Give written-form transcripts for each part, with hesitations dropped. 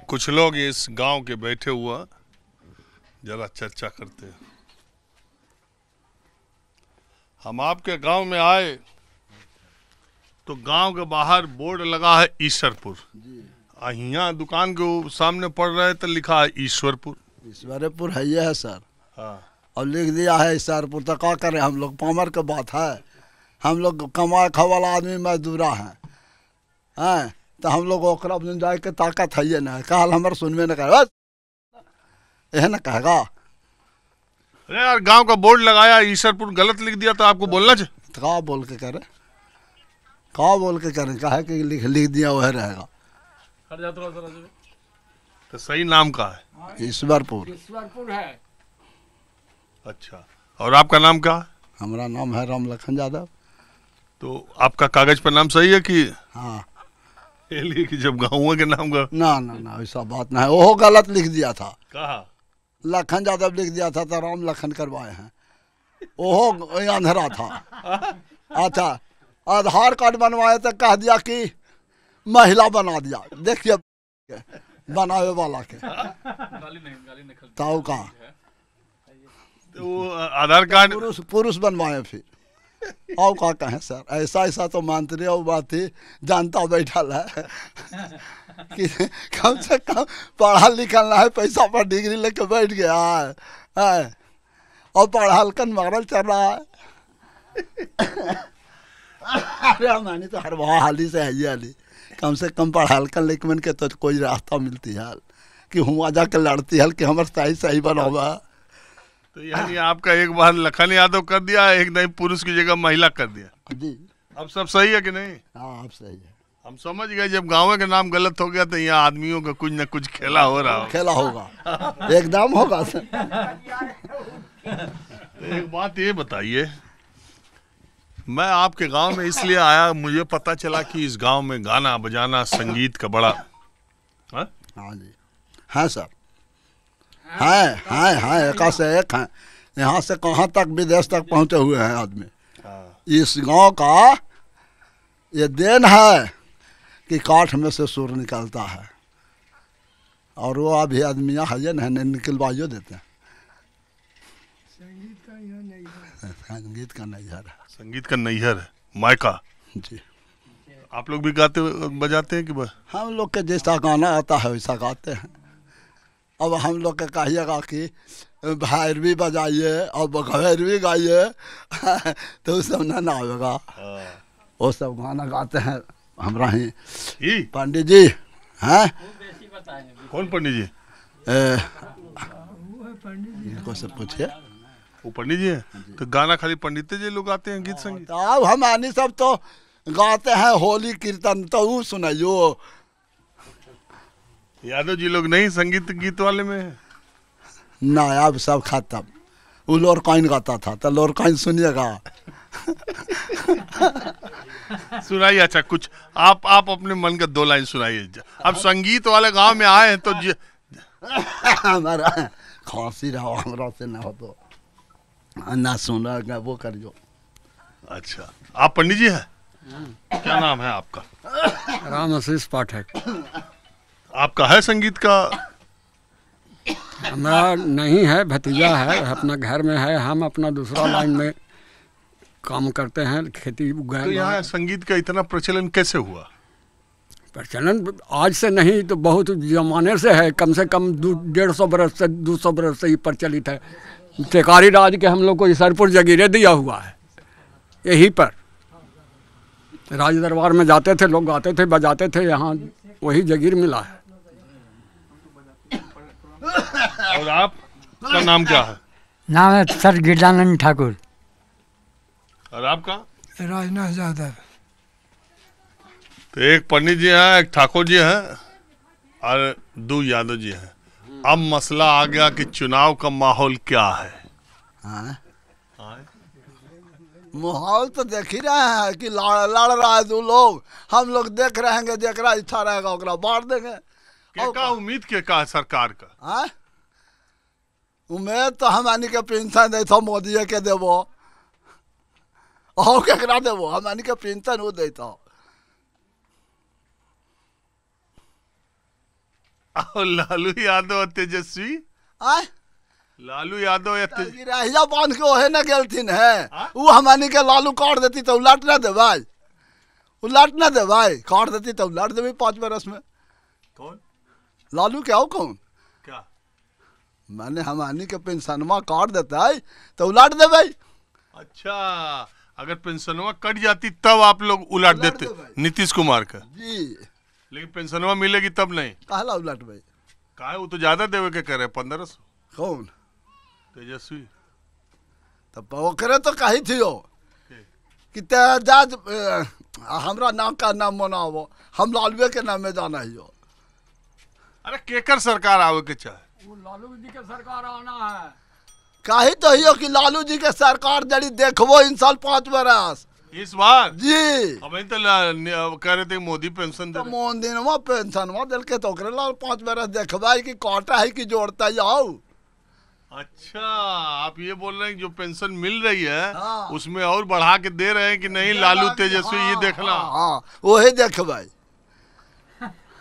कुछ लोग इस गांव के बैठे हुआ जरा चर्चा करते हैं। हम आपके गांव में आए तो गांव के बाहर बोर्ड लगा है ईश्वरपुर। यहाँ दुकान के सामने पड़ रहे तो लिखा है ईश्वरपुर। ईश्वरपुर है ये है सर। हाँ, और लिख दिया है ईश्वरपुर, तो क्या करें हम लोग, पामर के बात है। हम लोग कमाए खा वाला आदमी मजदूरा हैं तो हम लोग ओकरा जाए के ताकत है ये ना, कल हमारे सुनवे न कहे यह ना कहेगा। अरे यार गांव का बोर्ड लगाया ईश्वरपुर गलत लिख दिया तो आपको बोलना चाहिए। तो कहा बोल के करे, कहा बोल के करें, कहा कि लिख दिया वह रहेगा। तो सही नाम का है ईश्वरपुर। ईश्वरपुर है। अच्छा, और आपका नाम क्या है? हमारा नाम है राम लखन यादव। तो आपका कागज पर नाम सही है कि हाँ? ये कि जब गाँव के नाम का ना ना ना ऐसा बात ना है, वो गलत लिख दिया था। कहा लखन यादव लिख दिया था तो राम लखन करवाए हैं, ओहो अंधेरा था। अच्छा, आधार कार्ड बनवाए तो कह दिया कि महिला बना दिया। देखिए बनावे वाला के ताऊ का तो आधार कार्ड पुरुष बनवाए फिर। और क्या कहें सर, ऐसा ऐसा तो मंत्री और बात थी जनता बैठल है कि कम से कम पढ़ा लिखल है, पैसा पर डिग्री लेके बैठ गया है और पढ़ा लिखल मगरल चल रहा है। अरे हमारी तो हर वहाँ हाली से है ये हाली, कम से कम पढ़ा लिखल लेकिन के तो कोई रास्ता मिलती है कि हुआ जाकर लड़ती है कि हमारे सही सही बनावा। तो यानी आपका एक बार लखन यादव कर दिया, एक नहीं पुरुष की जगह महिला कर दिया जी। अब सब सही है कि नहीं? हाँ अब सही है। हम समझ गए जब गाँव के नाम गलत हो गया तो यहाँ आदमियों का कुछ न कुछ खेला हो रहा हो। खेला होगा, एकदम होगा सर। एक बात ये बताइए, मैं आपके गांव में इसलिए आया, मुझे पता चला कि इस गांव में गाना बजाना संगीत का बड़ा हाँ जी हाँ सर, हैं एक से एक हैं। यहाँ से कहाँ तक विदेश तक पहुँचे हुए हैं आदमी। इस गांव का ये देन है कि काठ में से सुर निकलता है, और वो अभी आदमियाँ है ना निकलवाइयो देते हैं। संगीत का नैहर है। संगीत का नैहर है, मायका जी। आप लोग भी गाते बजाते हैं कि हम लोग के जैसा गाना आता है वैसा गाते हैं। अब हम लोग के कहिएगा कि भैरवी बजाइए और भैरवी गाइए तो वो सब ना आएगा। वो सब गाना गाते हैं हमारा ही पंडित जी हैं। कौन पंडित जी? इनको से पूछिए, वो पंडित जी हैं। तो गाना खाली पंडित जी लोग गाते हैं, गीत संगीत? अब हम आनी सब तो गाते हैं होली कीर्तन, तो वो सुनाइयो। यादव जी लोग नहीं संगीत गीत वाले में है? ना अब सब खत्म। वो लोरकाइन गाता था तो लोरकाइन सुनिएगा। सुनाइए। अच्छा कुछ आप अपने मन का दो लाइन सुनाइए। अब संगीत वाले गांव में आए हैं तो हमारा खांसी रहा हमारा से ना हो तो ना सुना वो करियो। अच्छा, आप पंडित जी हैं? क्या नाम है आपका? राम आशीष पाठक। आपका है संगीत का? हमारा नहीं है, भतीजा है, अपना घर में है। हम अपना दूसरा लाइन में काम करते हैं, खेती उगाए। तो यहाँ संगीत का इतना प्रचलन कैसे हुआ? प्रचलन आज से नहीं तो बहुत जमाने से है, कम से कम 150 बरस से 200 बरस से ही प्रचलित है। टेकारी राज के हम लोग को ईश्वरपुर जगीरे दिया हुआ है, यहीं पर राज दरबार में जाते थे लोग, गाते थे बजाते थे, यहाँ वही जगीर मिला है। और आपका नाम क्या है? नाम है सर गिरजानंद ठाकुर। और आपका? राजनाथ यादव। तो एक पंडित जी हैं, एक ठाकुर जी हैं और 2 यादव जी हैं। अब मसला आ गया कि चुनाव का माहौल क्या है? माहौल तो देख ही रहे हैं कि लड़ रहा है 2 लोग। हम लोग देख रहे हैं, जरा इच्छा रहेगा ओकरा बांट देंगे। क्या उम्मीद क्या है सरकार का? उम्मीद तो हमानी के पेंशन देता मोदी के देवो और केकरा देवो, हमानी के पेंशन वो देता। और लालू यादव और तेजस्वी, आय लालू यादव या रहिया बांध के ओहे न गेलथिन है, वो हमानी के लालू काट देती तो उलट न दे भाई, उलट न दे भाई, काट देती तो उलट दे 5 बरस में। कौन लालू क्या हो कौन? क्या मैंने हमानी के पेंशनवा काट देता है तो उलट दे भाई। अच्छा, अगर पेंशनवा कट जाती तब आप लोग उलट देते नीतीश कुमार का जी, लेकिन पेंशनवा मिलेगी तब नहीं। कहला उलट भाई? काहे, वो तो ज्यादा देवे के करे 1500। कौन? तेजस्वी तब वो करे तो कही थी हो कि तेजाज हमरा नाम का नाम मनावो, हम लालुए के नाम में जाना ही हो। अरे केकर सरकार आवे के चाहे, वो लालू जी के सरकार आना है। कही तो ही हो कि लालू जी के सरकार जड़ी देखबो इन साल 5 बरस इस बार जी। अब तो कह रहे थे मोदी पेंशन दे तो मोन दिनवा पेंशनवा दिल के तो करे लाल 5 बरस देखबाई कि काटा है कि जोड़ता जाओ। अच्छा, आप ये बोल रहे हैं कि जो पेंशन मिल रही है हाँ। उसमें और बढ़ा के दे रहे हैं कि नहीं लालू तेजस्वी, ये देखना। हाँ वही देखबाई,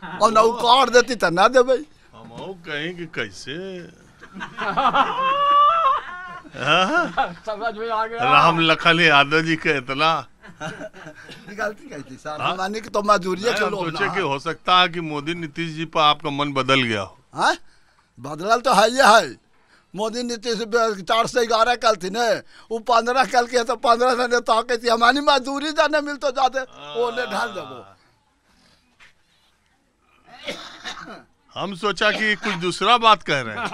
और न काट देती तो ना दे भाई। हम और कहें कि कैसे समझ में आ गया। राम लखन यादव जी का इतना गलती कहती सर, हमानी की तो मजदूरी के लोग सोचे कि हो सकता है कि मोदी नीतीश जी पर आपका मन बदल गया हो। हाँ बदलल तो है ये है, मोदी नीतीश 4 से 11 कल थी ने, वो 15 कल के तो 15 से नेता के थी, हमारी मजदूरी जाने मिल तो जाते ओले ढाल देबो। हम सोचा कि कुछ दूसरा बात कह रहे हैं।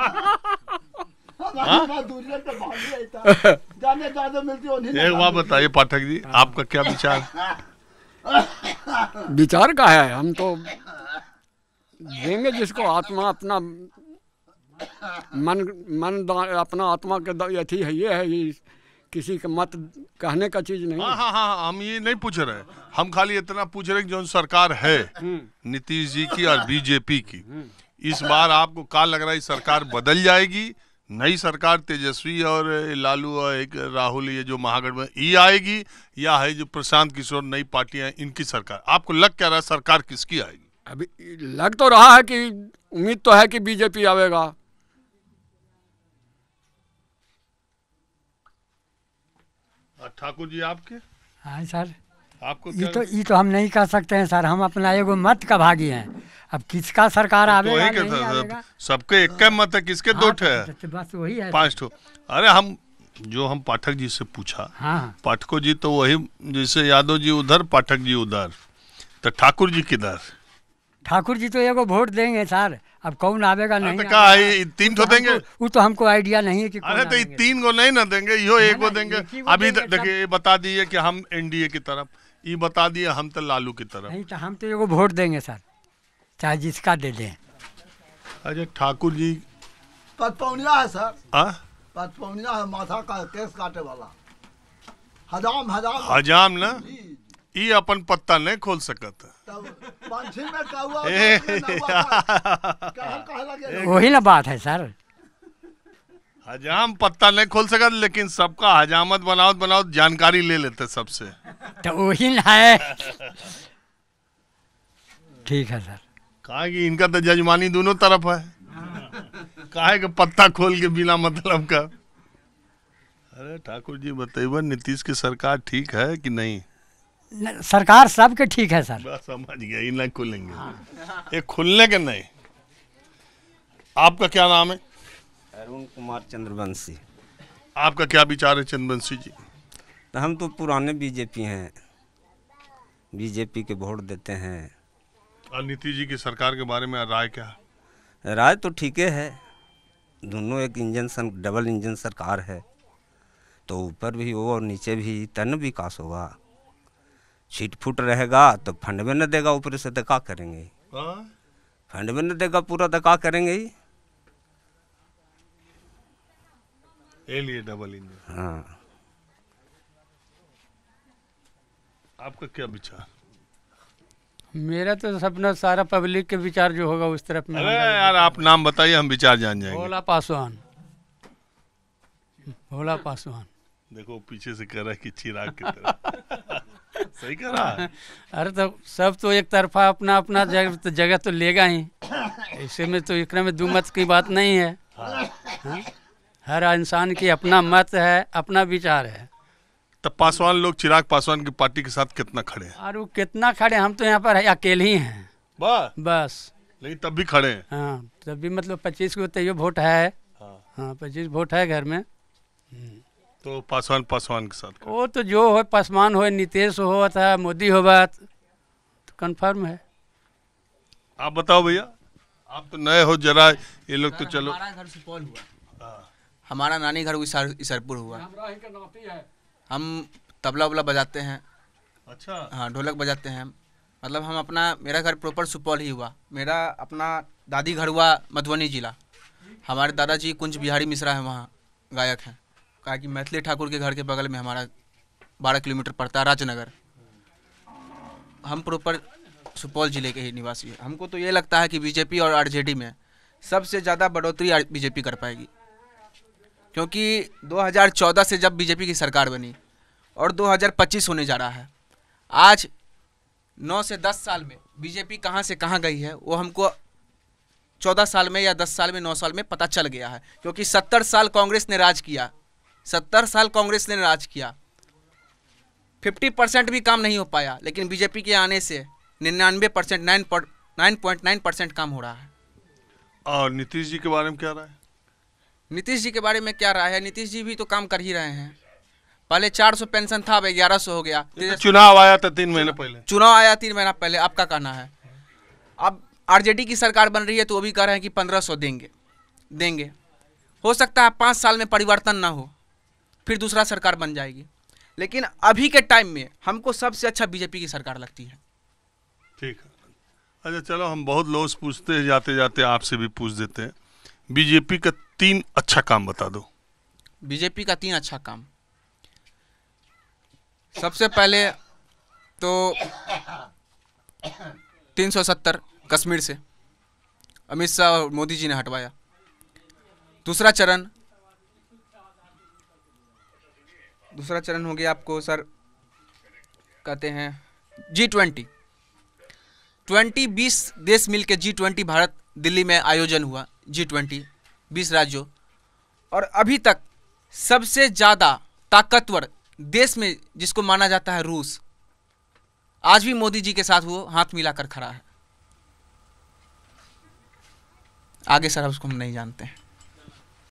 मजदूरी तो भागी है था, जाने ज्यादा मिलती उन्हीं ने। एक बात बताइए पाठक जी, आपका क्या विचार? विचार का है, हम तो देंगे जिसको आत्मा अपना अपना आत्मा के अथी है, ये है, ये किसी का मत कहने का चीज नहीं। हाँ, हम ये नहीं पूछ रहे, हम खाली इतना पूछ रहे हैं कि जो सरकार है नीतीश जी की और बीजेपी की, इस बार आपको क्या लग रहा है सरकार बदल जाएगी? नई सरकार तेजस्वी और लालू और एक राहुल, ये जो महागठबंधन ये आएगी, या है जो प्रशांत किशोर नई पार्टियां, इनकी सरकार? आपको लग क्या रहा है सरकार किसकी आएगी? अभी लग तो रहा है कि उम्मीद तो है कि बीजेपी आवेगा। ठाकुर जी आपके? हाँ सर, आपको ये तो हम नहीं कह सकते हैं सर, हम अपना एगो मत का भागी हैं। अब किसका सरकार आवेगा नहीं आवेगा, सबके एक मत है, किसके दो ठे है? तो बस वही है 5 ठो। अरे हम पाठक जी से पूछा, हाँ पाठको जी तो वही, जैसे यादव जी उधर पाठक जी उधर, तो ठाकुर जी किधर? ठाकुर जी तो एगो वोट देंगे सर, अब कौन आवेगा नहीं तो क्या है, 3 ठो देंगे? वो तो हमको आइडिया नहीं है कि अरे तो 3 गो नहीं ना देंगे, यो 1 गो देंगे। एक ही गो अभी देंगे देखिए, ये बता दिए कि हम एनडीए की तरफ, ये बता दिए हम तो लालू की तरफ। नहीं, तो हम तो एगो वोट देंगे सर, चाहे जिसका दे दें। अच्छा ठाकुर जी, पचपौनिया है सर, आ? पचपौनिया है, माथा का केस काटे वाला हजाम हजाम ना, ये अपन पत्ता नहीं खोल सकत। पंछी में कौआ वही ना बात है सर, हजाम पत्ता नहीं खोल सकत, लेकिन सबका हजामत बनावत जानकारी ले लेते सबसे। तो वही ना है। ठीक है सर, कहा कि इनका तो जजमानी दोनों तरफ है, काहे के पत्ता खोल के बिना मतलब का। अरे ठाकुर जी बताइए, नीतीश की सरकार ठीक है कि नहीं? सरकार सबके ठीक है सर। बस समझ गया, ये नहीं खुलेंगे, ये खुलने के नहीं। आपका क्या नाम है? अरुण कुमार चंद्रवंशी। आपका क्या विचार है चंद्रवंशी जी? तो हम तो पुराने बीजेपी हैं, बीजेपी के वोट देते हैं। और नीतीश जी की सरकार के बारे में राय क्या है? राय तो ठीक है, दोनों एक डबल इंजन सरकार है, तो ऊपर भी हो और नीचे भी, तन विकास होगा। छीट फूट रहेगा तो फंड में न देगा, ऊपर से तो क्या करेंगे? फंड में न देगा पूरा तो क्या करेंगे? ये लिए डबल इंजन। हाँ, आपका क्या विचार? मेरा तो सपना सारा पब्लिक के विचार जो होगा उस तरफ में। अरे यार आप नाम बताइए, हम विचार जान जाएंगे। भोला पासवान, भोला पासवान। देखो पीछे से कह रहा है कि चिराग की तरह। सही कह रहा है। अरे तो सब तो एक तरफा अपना अपना जगह तो लेगा ही। ऐसे में तो एकरा में दो मत की बात नहीं है। हाँ? हर इंसान की अपना मत है, अपना विचार है। तब पासवान लोग चिराग पासवान की पार्टी के साथ कितना खड़े हैं? और वो कितना खड़े, हम तो यहाँ पर अकेले ही हैं बस। लेकिन तब भी खड़े हैं। हाँ, तब भी मतलब 25 को तो वोट है। हाँ, 25 वोट है घर में। तो पासवान के साथ खड़े। वो तो जो हो, पासवान हो, नीतीश हो था, मोदी हो बात तो कन्फर्म है। आप बताओ भैया, आप तो नए हो जरा, ये लोग तो चलो। हमारा घर सुपौल हुआ, हमारा नानी घर इसरपुर हुआ। हम तबला उबला बजाते हैं। अच्छा। हाँ, ढोलक बजाते हैं। मतलब हम अपना, मेरा घर प्रॉपर सुपौल ही हुआ। मेरा अपना दादी घर हुआ मधुबनी जिला। हमारे दादाजी कुंज बिहारी मिश्रा है, वहाँ गायक हैं। कहा कि मैथिली ठाकुर के घर के बगल में हमारा 12 किलोमीटर पड़ता है राजनगर। हम प्रॉपर सुपौल ज़िले के ही निवासी हैं। हमको तो ये लगता है कि बीजेपी और आरजेडी में सबसे ज़्यादा बढ़ोतरी बीजेपी कर पाएगी, क्योंकि 2014 से जब बीजेपी की सरकार बनी और 2025 होने जा रहा है, आज 9 से 10 साल में बीजेपी कहाँ से कहाँ गई है वो हमको 14 साल में या 10 साल में 9 साल में पता चल गया है। क्योंकि 70 साल कांग्रेस ने राज किया, 70 साल कांग्रेस ने राज किया, 50% भी काम नहीं हो पाया। लेकिन बीजेपी के आने से 99%, 9.9% काम हो रहा है। और नीतीश जी के बारे में क्या राय है? नीतीश जी के बारे में क्या राय है? नीतीश जी भी तो काम कर ही रहे हैं। पहले 400 पेंशन था, अब 1100 हो गया। चुनाव आया था 3 महीने पहले। चुनाव आया 3 महीना पहले, आपका कहना है। अब आरजेडी की सरकार बन रही है तो वो भी कह रहे हैं कि 1500 देंगे। हो सकता है 5 साल में परिवर्तन ना हो, फिर दूसरा सरकार बन जाएगी। लेकिन अभी के टाइम में हमको सबसे अच्छा बीजेपी की सरकार लगती है। ठीक है। अच्छा चलो, हम बहुत लोग पूछते हैं, जाते जाते आपसे भी पूछ देते हैं। बीजेपी का 3 अच्छा काम बता दो। बीजेपी का 3 अच्छा काम। सबसे पहले तो 370 कश्मीर से अमित शाह और मोदी जी ने हटवाया। दूसरा चरण हो गया आपको सर, कहते हैं G20। 20 देश मिलके G20 भारत दिल्ली में आयोजन हुआ। G20 20 राज्यों, और अभी तक सबसे ज़्यादा ताकतवर देश में जिसको माना जाता है रूस, आज भी मोदी जी के साथ वो हाथ मिलाकर खड़ा है। आगे सर उसको हम नहीं जानते हैं।